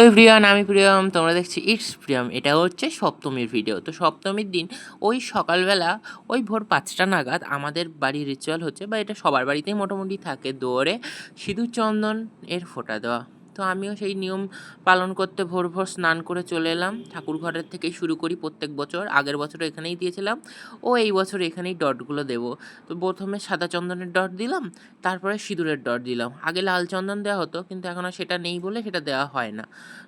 Everyone, আমি প্রিয়ম, তোমরা দেখছি ইটস প্রিয়ম। এটা হচ্ছে সপ্তমীর ভিডিও। তো সপ্তমীর দিন ওই সকালবেলা ওই ভোর 5টা নাগাদ আমাদের বাড়ির রিচুয়াল হচ্ছে, বা এটা সবার বাড়িতেই মোটামুটি থাকে, দৌড়ে সিঁদুর চন্দন এর ফোঁটা দেওয়া। তো আমিও সেই নিয়ম পালন করতে ভোর ভোর স্নান করে চলে এলাম। ঠাকুর ঘরের থেকেই শুরু করি প্রত্যেক বছর। আগের বছর এখানেই দিয়েছিলাম, ও এই বছর এখানেই ডটগুলো দেবো। তো প্রথমে সাদা চন্দনের ডট দিলাম, তারপরে সিঁদুরের ডট দিলাম। আগে লাল চন্দন দেওয়া হতো, কিন্তু এখন আর সেটা নেই বলে সেটা দেওয়া হয় না।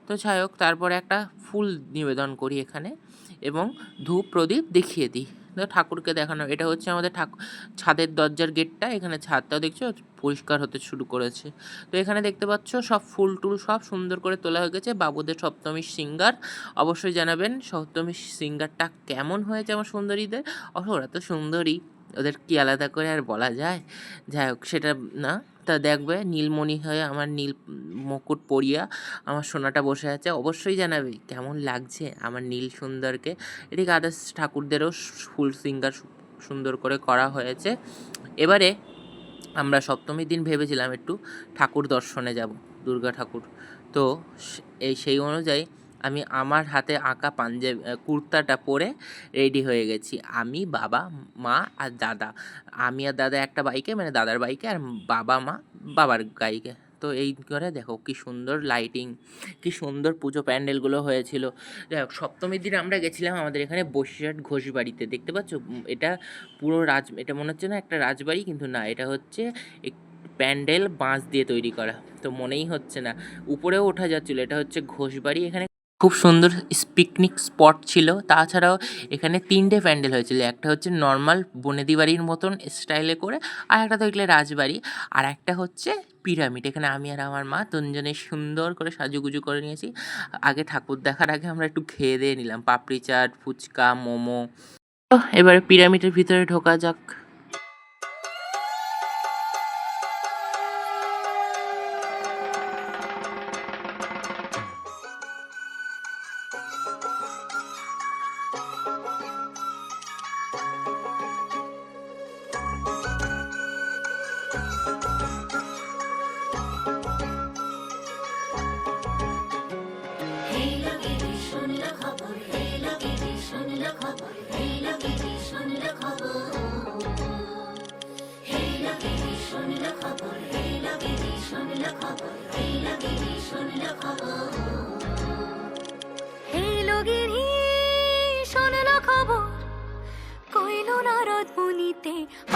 তো যাই হোক, তারপরে একটা ফুল নিবেদন করি এখানে এবং ধূপ প্রদীপ দেখিয়ে দিই। তো ঠাকুরকে দেখানো, এটা হচ্ছে আমাদের ছাদের দরজার গেটটা। এখানে ছাদটাও দেখছো পরিষ্কার হতে শুরু করেছে। তো এখানে দেখতে পাচ্ছ সব ফুল টুল সব সুন্দর করে তোলা হয়ে গেছে। বাবুদের সপ্তমীর সিঙ্গার অবশ্যই জানাবেন সপ্তমীর সিঙ্গারটা কেমন হয়েছে আমার সুন্দরীদের। ওরা তো সুন্দরী, ওদের কি আলাদা করে আর বলা যায়। যাই হোক, সেটা না, তা দেখবে নীলমণি হয়ে আমার নীল মুকুট পরিয়া আমার সোনাটা বসে আছে। অবশ্যই জানাবে কেমন লাগছে আমার নীল সুন্দরকে। এদিকে আদার্স ঠাকুরদেরও ফুল সিঙ্গার সুন্দর করে করা হয়েছে। এবারে আমরা সপ্তমীর দিন ভেবেছিলাম একটু ঠাকুর দর্শনে যাব, দুর্গা ঠাকুর। তো সেই অনুযায়ী আমি আমার হাতে আঁকা কুর্তাটা পরে রেডি হয়ে গেছি। আমি, বাবা, মা আর দাদা। আমি আর দাদা একটা বাইকে, মানে দাদার বাইকে, আর বাবা মা বাবার বাইকে। তো এই করে দেখো কি সুন্দর লাইটিং, কি সুন্দর পুজো প্যান্ডেলগুলো হয়েছিল। যাই হোক, সপ্তমীর দিন আমরা গেছিলাম আমাদের এখানে বসিরহাট ঘোষবাড়িতে। দেখতে পাচ্ছ এটা পুরো এটা মনে হচ্ছে না একটা রাজবাড়ি, কিন্তু না, এটা হচ্ছে প্যান্ডেল বাঁশ দিয়ে তৈরি করা। তো মনেই হচ্ছে না, উপরেও ওঠা যাচ্ছিলো। এটা হচ্ছে ঘোষবাড়ি। এখানে খুব সুন্দর পিকনিক স্পট ছিল। তাছাড়াও এখানে 3টে প্যান্ডেল হয়েছিল। একটা হচ্ছে নর্মাল বনেদি বাড়ির মতন স্টাইলে করে, আর একটা তো এগুলো রাজবাড়ি, আর একটা হচ্ছে পিরামিড। এখানে আমি আর আমার মা তিনজনে সুন্দর করে সাজুগুজু করে নিয়েছি। আগে ঠাকুর দেখার আগে আমরা একটু খেয়ে দিয়ে নিলাম পাপড়ি চাট, ফুচকা, মোমো। তো এবারে পিরামিডের ভিতরে ঢোকা যাক।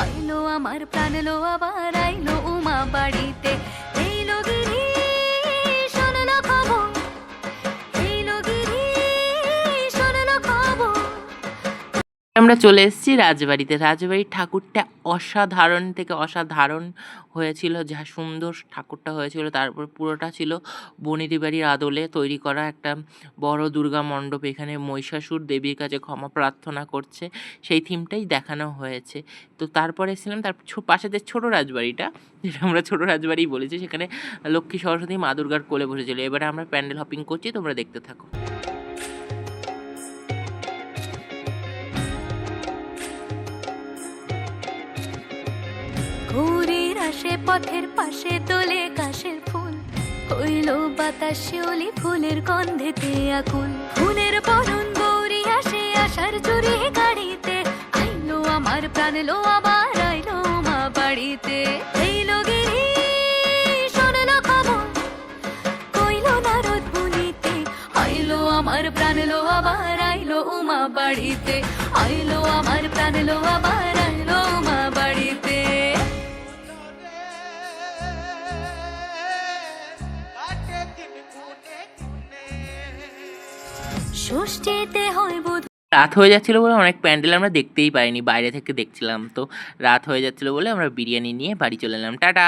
আইলো আমার প্রাণ লো আবার আইলো উমা বাড়িতে। এইলো গিরি শোনলো খবর, এইলো গিরি শোনলো খবর। আমরা চলে এসেছি রাজবাড়িতে। রাজবাড়ির ঠাকুরটা অসাধারণ থেকে অসাধারণ হয়েছিল। যা সুন্দর ঠাকুরটা হয়েছিল। তারপর পুরোটা ছিল বনেদি বাড়ির আদলে তৈরি করা একটা বড় দুর্গা মণ্ডপ। এখানে মহিষাসুর দেবীর কাছে ক্ষমা প্রার্থনা করছে, সেই থিমটাই দেখানো হয়েছে। তো তারপরে এসেছিলাম তার পাশে যে ছোটো রাজবাড়িটা, যেটা আমরা ছোটো রাজবাড়ি বলেছি, সেখানে লক্ষ্মী সরস্বতী মা দুর্গার কোলে বসেছিল। এবারে আমরা প্যান্ডেল হপিং করছি, তোমরা দেখতে থাকো। ঘুরির আসে পথের পাশে তোলে কাশের ফুল, হইল বাতাস শিউলি ফুলের গন্ধেতে আকুল। ফুলের বরণ গৌরী আসে আশার চুরি গাড়িতে, আইলো আমার প্রাণ লো আবার আইলো মা বাড়িতে। এইলো গিরি শোনলো খবর, কইলো নারদ মুনিতে, আইলো আমার প্রাণ লো আবার আইলো উমা বাড়িতে। আইলো আমার প্রাণ লো আবার আইলো মা বাড়িতে। ষষ্ঠীতে হয় বোধ। রাত হয়ে যাচ্ছিল বলে অনেক প্যান্ডেল আমরা দেখতেই পাইনি, বাইরে থেকে দেখছিলাম। তো রাত হয়ে যাচ্ছিল বলে আমরা বিরিয়ানি নিয়ে বাড়ি চলে এলাম। টাটা।